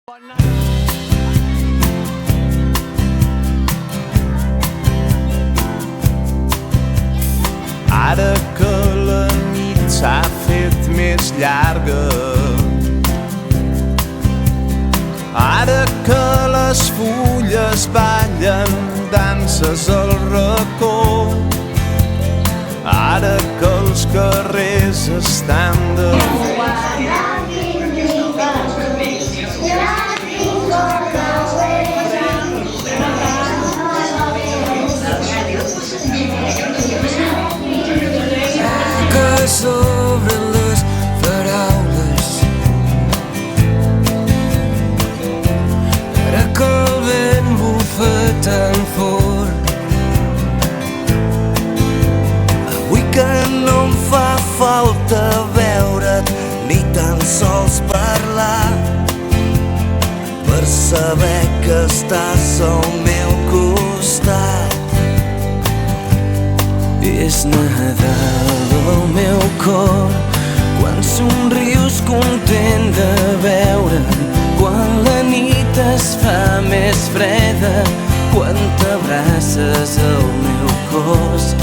Ara que la nit s'ha fet més llarga, ara que les fulles ballen danses al racó, ara que els carrers estan de que sobre les paraules, ara que el vent bufa tan fort, avui que no em fa falta veure't ni tan sols parlar, per saber que estàs al meu costat. és Nadal al meu cor, quan somrius content de veure'm, quan la nit es fa més freda, quan t'abraces al meu cos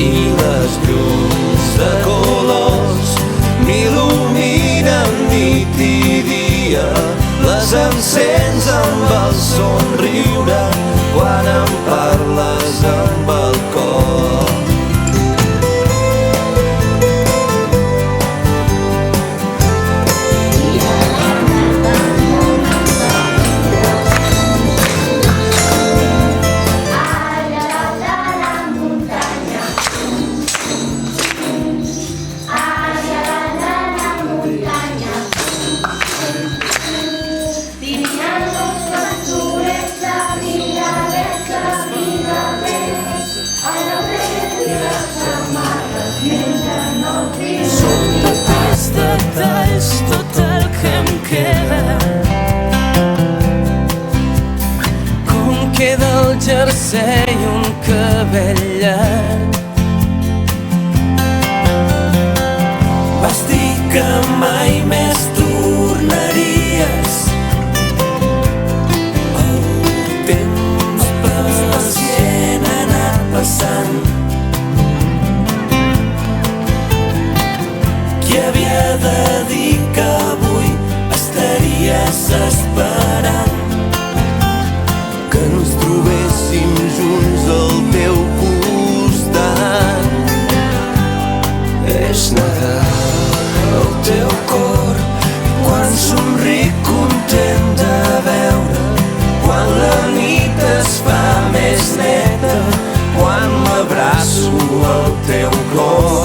i les llums de colors m'il·luminen nit i dia, les encens amb el somriure quan em parles amb el cor. detalls tot el que em queda, com queda el jersei i un cabell llarg. Vas dir que mai més tornaries, el temps pacient ha anat passant, qui havia de dir que avui estaries esperant que ens trobéssim junts al teu costat. És Nadal al teu cor, Quan somric content de veure, quan la nit es fa més neta, Quan m'abraço al teu cor